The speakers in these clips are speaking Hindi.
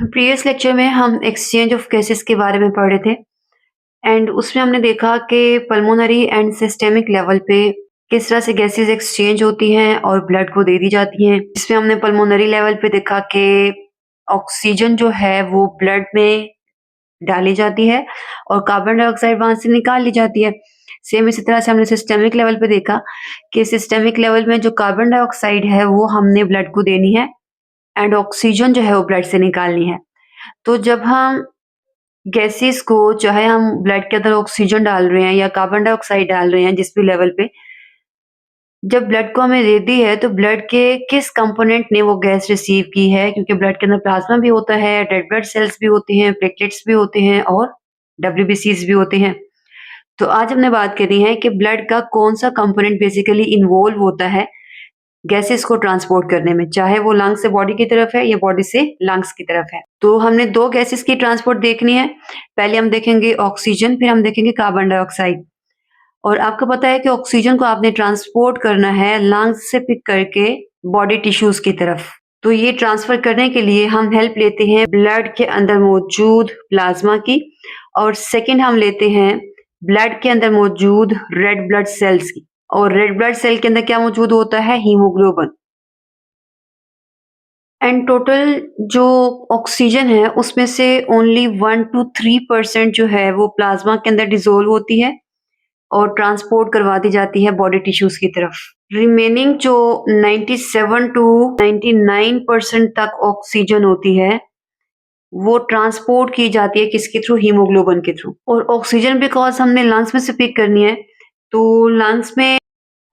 प्रीवियस लेक्चर में हम एक्सचेंज ऑफ गैसेस के बारे में पढ़ रहे थे एंड उसमें हमने देखा कि पल्मोनरी एंड सिस्टेमिक लेवल पे किस तरह से गैसेस एक्सचेंज होती हैं और ब्लड को दे दी जाती हैं। इसमें हमने पल्मोनरी लेवल पे देखा कि ऑक्सीजन जो है वो ब्लड में डाली जाती है और कार्बन डाइऑक्साइड वहां से निकाल ली जाती है। सेम इसी तरह से हमने सिस्टेमिक लेवल पे देखा कि सिस्टेमिक लेवल में जो कार्बन डाइऑक्साइड है वो हमने ब्लड को देनी है एंड ऑक्सीजन जो है वो ब्लड से निकालनी है। तो जब हम गैसेस को चाहे हम ब्लड के अंदर ऑक्सीजन डाल रहे हैं या कार्बन डाइऑक्साइड डाल रहे हैं जिस भी लेवल पे, जब ब्लड को हमें दे दी है तो ब्लड के किस कंपोनेंट ने वो गैस रिसीव की है, क्योंकि ब्लड के अंदर प्लाज्मा भी होता है, रेड ब्लड सेल्स भी होती हैं, प्लेटलेट्स भी होते हैं और डब्ल्यूबीसीज भी होते हैं। तो आज हमने बात करनी है कि ब्लड का कौन सा कंपोनेंट बेसिकली इन्वॉल्व होता है गैसेस को ट्रांसपोर्ट करने में, चाहे वो लंग्स से बॉडी की तरफ है या बॉडी से लंग्स की तरफ है। तो हमने दो गैसेस की ट्रांसपोर्ट देखनी है। पहले हम देखेंगे ऑक्सीजन, फिर हम देखेंगे कार्बन डाइऑक्साइड। और आपको पता है कि ऑक्सीजन को आपने ट्रांसपोर्ट करना है लंग्स से पिक करके बॉडी टिश्यूज की तरफ। तो ये ट्रांसफर करने के लिए हम हेल्प लेते हैं ब्लड के अंदर मौजूद प्लाज्मा की, और सेकेंड हम लेते हैं ब्लड के अंदर मौजूद रेड ब्लड सेल्स की। और रेड ब्लड सेल के अंदर क्या मौजूद होता है? हीमोग्लोबिन। एंड टोटल जो ऑक्सीजन है उसमें से ओनली 1 to 3% जो है वो प्लाज्मा के अंदर डिसोल्व होती है और ट्रांसपोर्ट करवा दी जाती है बॉडी टिश्यूज की तरफ। रिमेनिंग जो 97 to 99% तक ऑक्सीजन होती है वो ट्रांसपोर्ट की जाती है किसके थ्रू? हीमोग्लोबिन के थ्रू। और ऑक्सीजन बिकॉज हमने लंग्स में से पिक करनी है, तो लंग्स में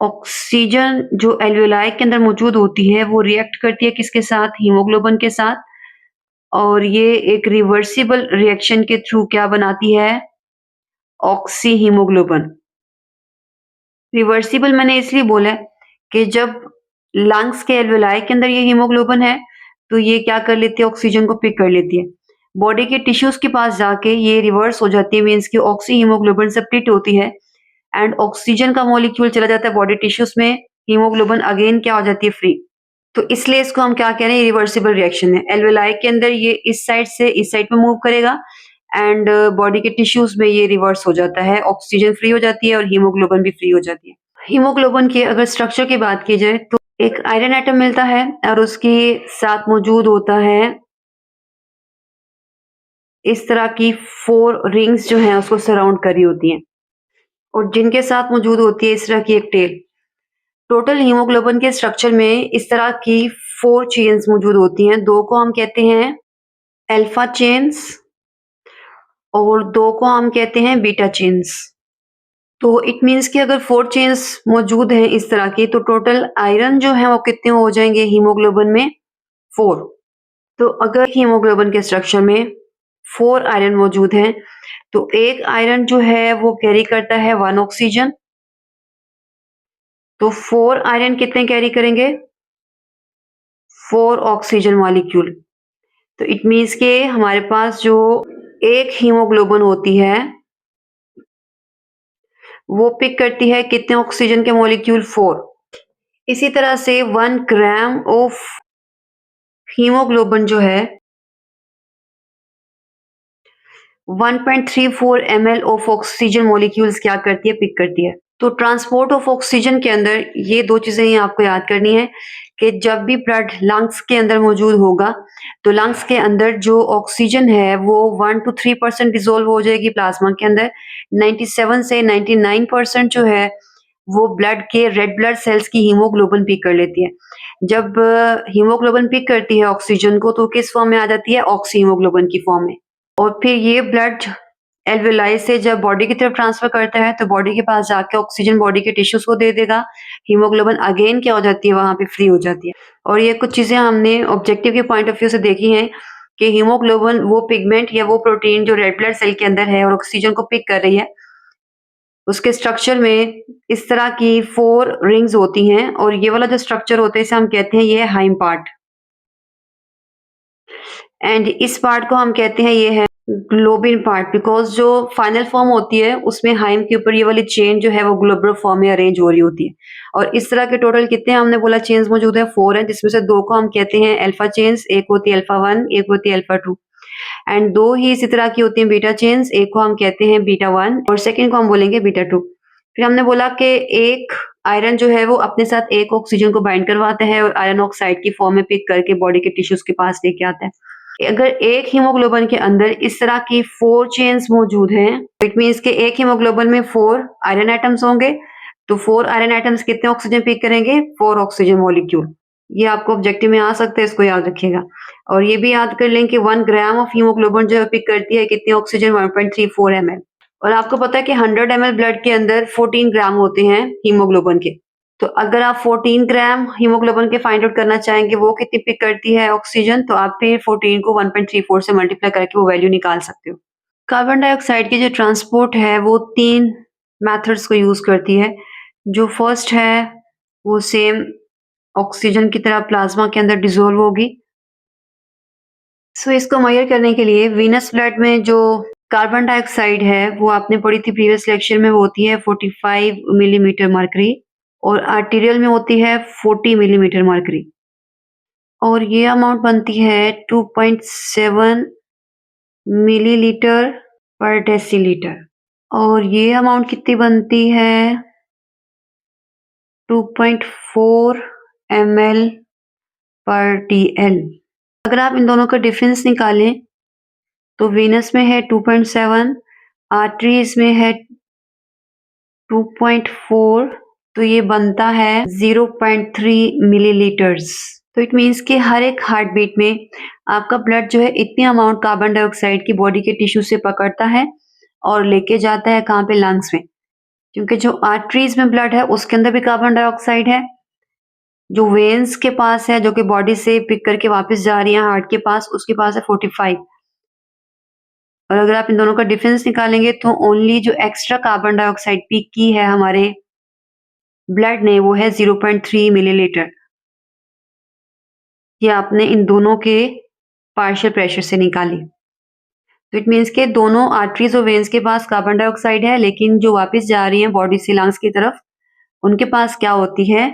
ऑक्सीजन जो एल्वियोलाई के अंदर मौजूद होती है वो रिएक्ट करती है किसके साथ? हीमोग्लोबिन के साथ। और ये एक रिवर्सिबल रिएक्शन के थ्रू क्या बनाती है? Oxy haemoglobin. रिवर्सिबल मैंने इसलिए बोला है कि जब लंग्स के एल्वियोलाई के अंदर ये हीमोग्लोबिन है तो ये क्या कर लेती है? ऑक्सीजन को पिक कर लेती है। बॉडी के टिश्यूज के पास जाके ये रिवर्स हो जाती है, मीन्स की ऑक्सी हीमोग्लोबिन स्प्लिट होती है एंड ऑक्सीजन का मॉलिक्यूल चला जाता है बॉडी टिश्यूज में, हीमोग्लोबिन अगेन क्या हो जाती है? फ्री। तो इसलिए इसको हम क्या कह रहे हैं? रिवर्सिबल रिएक्शन है। एल्वियोलाई के अंदर ये इस साइड से इस साइड में मूव करेगा एंड बॉडी के टिश्यूज में ये रिवर्स हो जाता है, ऑक्सीजन फ्री हो जाती है और हीमोग्लोबिन भी फ्री हो जाती है। हीमोग्लोबिन के अगर स्ट्रक्चर की बात की जाए तो एक आयरन एटम मिलता है और उसके साथ मौजूद होता है इस तरह की 4 रिंग्स जो हैं उसको सराउंड करी होती हैं और जिनके साथ मौजूद होती है इस तरह की एक टेल। टोटल हीमोग्लोबिन के स्ट्रक्चर में इस तरह की 4 चेन्स मौजूद होती हैं। 2 को हम कहते हैं अल्फा चेन्स और 2 को हम कहते हैं बीटा चेन्स। तो इट मीन्स कि अगर 4 चेन्स मौजूद हैं इस तरह की, तो टोटल आयरन जो है वो कितने हो जाएंगे हीमोग्लोबिन में? 4। तो अगर हीमोग्लोबिन के स्ट्रक्चर में 4 आयरन मौजूद हैं तो एक आयरन जो है वो कैरी करता है 1 ऑक्सीजन। तो 4 आयरन कितने कैरी करेंगे? 4 ऑक्सीजन मॉलिक्यूल। तो इट मीन्स के हमारे पास जो एक हीमोग्लोबिन होती है वो पिक करती है कितने ऑक्सीजन के मॉलिक्यूल? 4। इसी तरह से 1 ग्राम ऑफ हीमोग्लोबिन जो है 1.34 ml ऑफ ऑक्सीजन मॉलिक्यूल्स क्या करती है? पिक करती है। तो ट्रांसपोर्ट ऑफ ऑक्सीजन के अंदर ये 2 चीजें ही आपको याद करनी है कि जब भी ब्लड लंग्स के अंदर मौजूद होगा तो लंग्स के अंदर जो ऑक्सीजन है वो 1 to 3% डिसोल्व हो जाएगी प्लाज्मा के अंदर। 97 से 99% जो है वो ब्लड के रेड ब्लड सेल्स की हीमोग्लोबिन पिक कर लेती है। जब हीमोग्लोबिन पिक करती है ऑक्सीजन को तो किस फॉर्म में आ जाती है? ऑक्सी हीमोग्लोबिन की फॉर्म में। और फिर ये ब्लड एल्वियोलाई से जब बॉडी की तरफ ट्रांसफर करता है तो बॉडी के पास जाके ऑक्सीजन बॉडी के टिश्यूज को दे देगा। हीमोग्लोबिन अगेन क्या हो जाती है? वहां पे फ्री हो जाती है। और ये कुछ चीजें हमने ऑब्जेक्टिव के पॉइंट ऑफ व्यू से देखी हैं कि हीमोग्लोबिन वो पिगमेंट या वो प्रोटीन जो रेड ब्लड सेल के अंदर है और ऑक्सीजन को पिक कर रही है, उसके स्ट्रक्चर में इस तरह की 4 रिंग्स होती हैं और ये वाला जो स्ट्रक्चर होता है इसे हम कहते हैं ये हाइम पार्ट एंड इस पार्ट को हम कहते हैं ये है ग्लोबिन पार्ट, बिकॉज़ जो फाइनल फॉर्म होती है उसमें हाइम के ऊपर ये वाली चेन जो है वो ग्लोबुलर फॉर्म में अरेंज हो रही होती है। और इस तरह के टोटल कितने हमने बोला चेन्स मौजूद है, 4 हैं, जिसमें से 2 को हम कहते हैं अल्फा चेन्स, एक होती है अल्फा 1, एक होती है अल्फा 2 एंड 2 ही इसी तरह की होती हैं बीटा चेन्स, एक को हम कहते हैं बीटा 1 और सेकंड को हम बोलेंगे बीटा 2। फिर हमने बोला कि एक आयरन जो है वो अपने साथ एक ऑक्सीजन को बाइंड करवाता है और आयरन ऑक्साइड की फॉर्म में पिक करके बॉडी के टिश्यूज के पास लेके आता है। अगर एक हीमोग्लोबिन के अंदर इस तरह की 4 चेन्स मौजूद हैं, इट मीन्स कि एक हीमोग्लोबिन में 4 आयरन एटम्स होंगे, तो 4 आयरन एटम्स कितने ऑक्सीजन पिक करेंगे? 4 ऑक्सीजन मॉलिक्यूल। ये आपको ऑब्जेक्टिव में आ सकता है, इसको याद रखिएगा। और ये भी याद कर लें कि 1 ग्राम ऑफ हीमोग्लोबिन जो पिक करती है कितनी ऑक्सीजन? 1.34 ml। और आपको पता है कि 100 ml ब्लड के अंदर 14 ग्राम होते हैं हीमोग्लोबिन के। तो अगर आप 14 ग्राम हीमोग्लोबिन के फाइंड आउट करना चाहेंगे वो कितनी पिक करती है ऑक्सीजन, तो आप फिर 14 को 1.34 से मल्टीप्लाई करके वो वैल्यू निकाल सकते हो। कार्बन डाइऑक्साइड की जो ट्रांसपोर्ट है वो 3 मेथड्स को यूज करती है। जो फर्स्ट है वो सेम ऑक्सीजन की तरह प्लाज्मा के अंदर डिसॉल्व होगी। सो इसको मेजर करने के लिए वीनस ब्लड में जो कार्बन डाइऑक्साइड है वो आपने पढ़ी थी प्रीवियस लेक्चर में, वो होती है 45 मिलीमीटर मर्करी और आर्टीरियल में होती है 40 मिलीमीटर मर्करी और ये अमाउंट बनती है 2.7 मिलीलीटर पर डेसीलीटर और ये अमाउंट कितनी बनती है 2.4 ml पर dl। अगर आप इन दोनों का डिफरेंस निकालें तो वीनस में है 2.7, आर्टरीज में है 2.4, तो ये बनता है 0.3 मिलीलीटर्स। तो इट मीन्स कि हर एक हार्ट बीट में आपका ब्लड जो है इतनी अमाउंट कार्बन डाइऑक्साइड की बॉडी के टिश्यू से पकड़ता है और लेके जाता है कहाँ पे? लंग्स में। क्योंकि जो आर्टरीज में ब्लड है उसके अंदर भी कार्बन डाइऑक्साइड है, जो वेन्स के पास है जो कि बॉडी से पिक करके वापस जा रही है हार्ट के पास, उसके पास है 45। और अगर आप इन दोनों का डिफरेंस निकालेंगे तो ओनली जो एक्स्ट्रा कार्बन डाइऑक्साइड पिक की है हमारे ब्लड ने वो है 0.3 मिलीलीटर। ये आपने इन दोनों के पार्शियल प्रेशर से निकाली। तो इट मीन्स के दोनों आर्टरीज और वेन्स के पास कार्बन डाइऑक्साइड है, लेकिन जो वापस जा रही है बॉडी से लंग्स की तरफ उनके पास क्या होती है?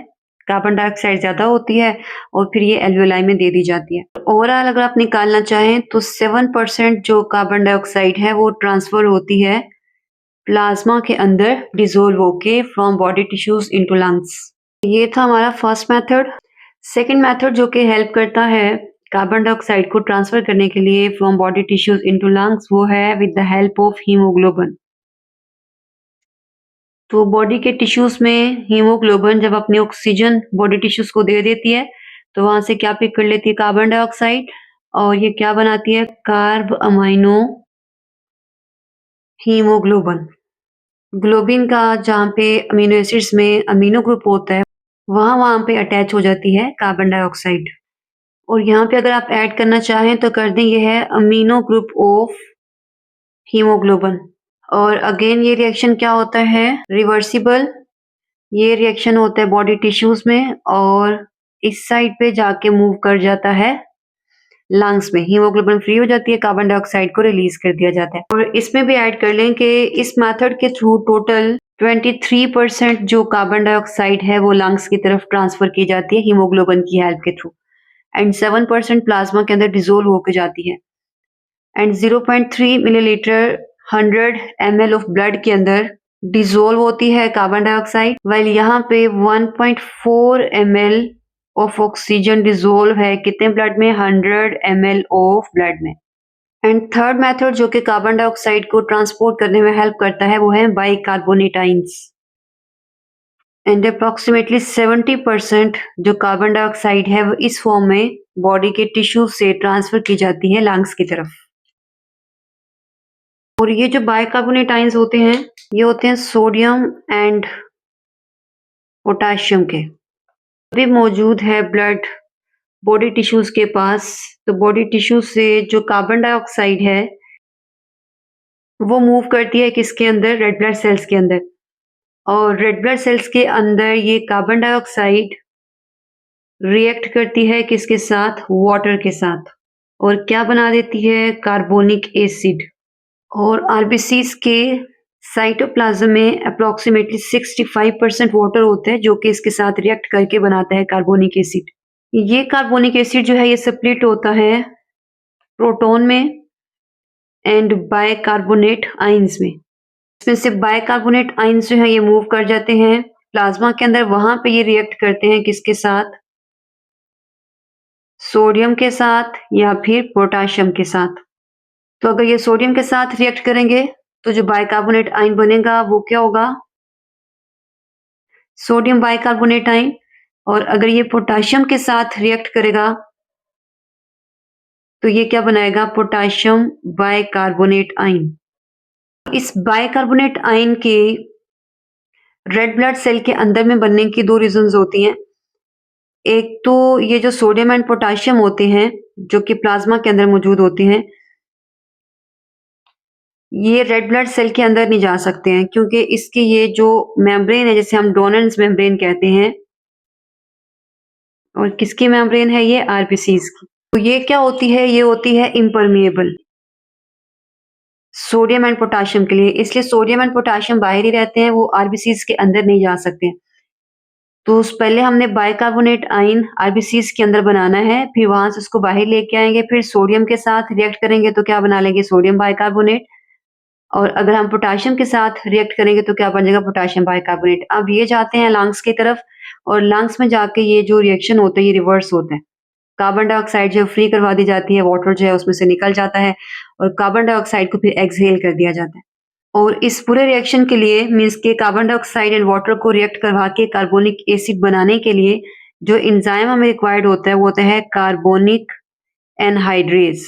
कार्बन डाइऑक्साइड ज्यादा होती है और फिर ये एल्वियोलाई में दे दी जाती है। ओवरऑल अगर आप निकालना चाहें तो 7% जो कार्बन डाइऑक्साइड है वो ट्रांसफर होती है प्लाज्मा के अंदर डिसॉल्व होके from body tissues into lungs. ये था हमारा फर्स्ट मेथड। सेकंड मेथड जो कि हेल्प करता है कार्बन डाइऑक्साइड को ट्रांसफर करने के लिए from body tissues into lungs, वो है with the help of haemoglobin. तो बॉडी के टिश्यूज में हीमोग्लोबिन जब अपनी ऑक्सीजन बॉडी टिश्यूज को दे देती है तो वहां से क्या पिक कर लेती है? कार्बन डाइऑक्साइड, और ये क्या बनाती है? Carb amino haemoglobin. ग्लोबिन का जहाँ पे अमीनो एसिड्स में अमीनो ग्रुप होता है वहां पे अटैच हो जाती है कार्बन डाइऑक्साइड। और यहाँ पे अगर आप ऐड करना चाहें तो कर दें, ये है अमीनो ग्रुप ऑफ हीमोग्लोबिन। और अगेन ये रिएक्शन क्या होता है? रिवर्सिबल। ये रिएक्शन होता है बॉडी टिश्यूज में और इस साइड पे जाके मूव कर जाता है लंग्स में। हीमोग्लोबिन फ्री हो जाती है, कार्बन डाइऑक्साइड को रिलीज कर दिया जाता है। और इसमें भी ऐड कर लें कि इस मेथड के थ्रू टोटल 23% जो कार्बन डाइऑक्साइड है वो लंग्स की तरफ ट्रांसफर की जाती है हीमोग्लोबिन की हेल्प के थ्रू एंड 7% प्लाज्मा के अंदर डिसॉल्व होकर जाती है and 0.3 millilitre 100 ml of blood के अंदर डिसॉल्व होती है कार्बन डाइऑक्साइड, वाइल यहाँ पे 1.4 ml ऑफ ऑक्सीजन डिसॉल्व है कितने ब्लड में? 100 ml ऑफ ब्लड में। एंड थर्ड मेथड जो कि कार्बन डाइऑक्साइड को ट्रांसपोर्ट करने में हेल्प करता है वो है बाइकार्बोनेटाइंस। एंड अप्रोक्सीमेटली 70% जो कार्बन डाइऑक्साइड है वो इस फॉर्म में बॉडी के टिश्यू से ट्रांसफर की जाती है लंग्स की तरफ। और ये जो बाइकार्बोनेटाइंस होते हैं ये होते हैं सोडियम एंड पोटाशियम के, भी मौजूद है ब्लड बॉडी टिश्यूज के पास। तो बॉडी टिश्यू से जो कार्बन डाइऑक्साइड है वो मूव करती है किसके अंदर? रेड ब्लड सेल्स के अंदर। और रेड ब्लड सेल्स के अंदर ये कार्बन डाइऑक्साइड रिएक्ट करती है किसके साथ? वाटर के साथ। और क्या बना देती है? Carbonic acid. और आरबीसीज़ के साइटोप्लाज़्म में अप्रॉक्सिमेटली 65% वाटर होता है जो कि इसके साथ रिएक्ट करके बनाता है कार्बोनिक एसिड। ये कार्बोनिक एसिड जो है ये स्प्लिट होता है प्रोटॉन में एंड बाइकार्बोनेट आयंस में। इसमें से बाइकार्बोनेट आयंस जो है ये मूव कर जाते हैं प्लाज्मा के अंदर, वहां पे ये रिएक्ट करते हैं किसके साथ? सोडियम के साथ या फिर पोटेशियम के साथ। तो अगर ये सोडियम के साथ रिएक्ट करेंगे तो जो बाइकार्बोनेट आयन बनेगा वो क्या होगा? Sodium bicarbonate ion. और अगर ये पोटेशियम के साथ रिएक्ट करेगा तो ये क्या बनाएगा? Potassium bicarbonate ion. इस बाइकार्बोनेट आयन के रेड ब्लड सेल के अंदर में बनने की दो रीजंस होती हैं। एक तो ये जो सोडियम एंड पोटेशियम होते हैं जो कि प्लाज्मा के अंदर मौजूद होते हैं, ये रेड ब्लड सेल के अंदर नहीं जा सकते हैं क्योंकि इसकी ये जो मेम्ब्रेन है जिसे हम डोनल्स मेम्ब्रेन कहते हैं, और किसकी मेम्ब्रेन है ये? आरबीसीज की। तो ये क्या होती है? ये होती है इम्परमिएबल सोडियम एंड पोटेशियम के लिए, इसलिए सोडियम एंड पोटेशियम बाहर ही रहते हैं, वो आरबीसीज के अंदर नहीं जा सकते। तो पहले हमने बाइकार्बोनेट आयन आरबीसीज के अंदर बनाना है, फिर वहां से उसको बाहर लेके आएंगे, फिर सोडियम के साथ रिएक्ट करेंगे तो क्या बना लेंगे? Sodium bicarbonate. और अगर हम पोटेशियम के साथ रिएक्ट करेंगे तो क्या बन जाएगा? Potassium bicarbonate. अब ये जाते हैं लंग्स की तरफ और लंग्स में जाके ये जो रिएक्शन होता है ये रिवर्स होता है। कार्बन डाइऑक्साइड जो फ्री करवा दी जाती है, वाटर जो है उसमें से निकल जाता है और कार्बन डाइऑक्साइड को फिर एक्सहेल कर दिया जाता है। और इस पूरे रिएक्शन के लिए मीन्स के कार्बन डाइऑक्साइड एंड वाटर को रिएक्ट करवा के कार्बोनिक एसिड बनाने के लिए जो एंजाइम हमें रिक्वायर्ड होता है वो होता है कार्बोनिक एनहाइड्रेज।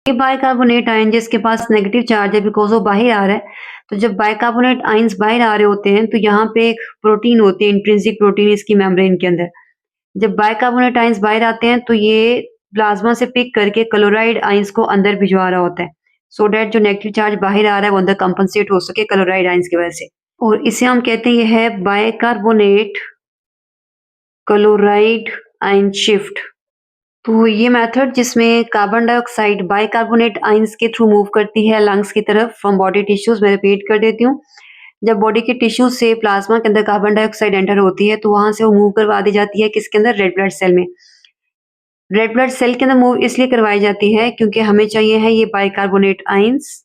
ये बाइकार्बोनेट आयन जिसके पास नेगेटिव चार्ज है बिकॉज वो बाहर आ रहा है, तो जब बाइकार्बोनेट आयंस बाहर आ रहे होते हैं तो यहाँ पे एक प्रोटीन होती है, इंट्रिंसिक प्रोटीन इसकी मेम्ब्रेन के अंदर। जब बाइकार्बोनेट आयंस बाहर आते हैं तो ये प्लाज्मा से पिक करके क्लोराइड आयंस को अंदर भिजवा रहा होता है सो डैट जो नेगेटिव चार्ज बाहर आ रहा है वो अंदर कंपनसेट हो सके क्लोराइड आयंस की वजह से। और इसे हम कहते हैं ये है बाइकार्बोनेट क्लोराइड आयन शिफ्ट। तो ये मेथड जिसमें कार्बन डाइऑक्साइड बाइकार्बोनेट आयंस के थ्रू मूव करती है लंग्स की तरफ फ्रॉम बॉडी टिश्यूज, मैं रिपीट कर देती हूँ। जब बॉडी के टिश्यूज से प्लाज्मा के अंदर कार्बन डाइऑक्साइड एंटर होती है तो वहां से वो मूव करवा दी जाती है किसके अंदर? रेड ब्लड सेल में। रेड ब्लड सेल के अंदर मूव इसलिए करवाई जाती है क्योंकि हमें चाहिए है ये बाइकार्बोनेट आयंस,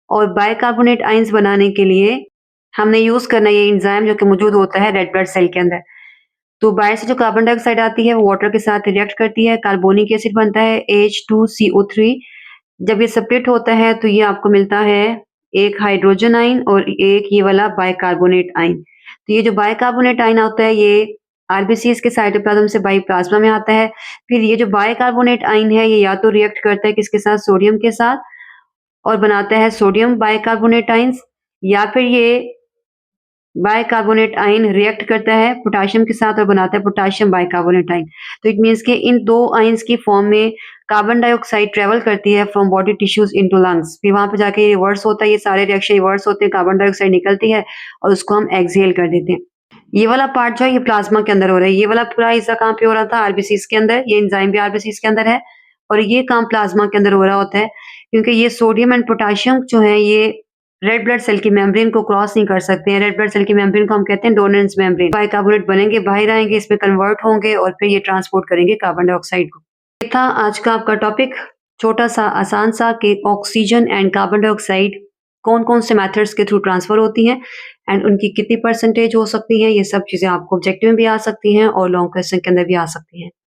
और बाइकार्बोनेट आयंस बनाने के लिए हमने यूज करना ये एंजाइम जो कि मौजूद होता है रेड ब्लड सेल के अंदर। तो बाहर से जो कार्बन डाइऑक्साइड आती है वो वाटर के साथ रिएक्ट करती है, कार्बोनिक एसिड बनता है H2CO3। जब ये सेपरेट होता है तो ये आपको मिलता है एक हाइड्रोजन आयन और एक ये वाला बाइकार्बोनेट आयन। तो ये जो बाइकार्बोनेट आयन होता है ये आरबीसीज के साइटोप्लाज्म से बाइप्लाज्मा में आता है। फिर ये जो बाइकार्बोनेट आयन है ये या तो रिएक्ट करता है किसके साथ? सोडियम के साथ, और बनाता है सोडियम बाइकार्बोनेट आयंस, या फिर ये बाइकार्बोनेट आयन रिएक्ट करता है पोटेशियम के साथ और बनाता है पोटेशियम बाइकार्बोनेट आयन। तो इट मीन्स के इन दो आयंस की फॉर्म में कार्बन डाइऑक्साइड ट्रेवल करती है from body tissues into lungs, फिर वहां पे जाके रिवर्स होता है, ये सारे रिएक्शन रिवर्स होते हैं, कार्बन डाइऑक्साइड निकलती है और उसको हम एक्सहेल कर देते हैं। ये वाला पार्ट जो है ये प्लाज्मा के अंदर हो रहा है, ये वाला पूरा हिस्सा कहाँ पे हो रहा था? आरबीसीज के अंदर। ये एंजाइम भी आरबीसीज के अंदर है और ये काम प्लाज्मा के अंदर हो रहा होता है क्योंकि ये सोडियम एंड पोटेशियम जो है ये रेड ब्लड सेल की मेम्ब्रेन को क्रॉस नहीं कर सकते हैं। रेड ब्लड सेल की मेम्ब्रेन को हम कहते हैं डोनेंस मेम्ब्रेन। बाइकार्बोनेट बनेंगे, बाहर आएंगे, इसमें कन्वर्ट होंगे और फिर ये ट्रांसपोर्ट करेंगे कार्बन डाइऑक्साइड को। ये था आज का आपका टॉपिक, छोटा सा आसान सा कि ऑक्सीजन एंड कार्बन डाइऑक्साइड कौन कौन से मेथड्स के थ्रू ट्रांसफर होती हैं एंड उनकी कितनी परसेंटेज हो सकती है। ये सब चीजें आपको ऑब्जेक्टिव में भी आ सकती हैं और लॉन्ग क्वेश्चन के अंदर भी आ सकती हैं।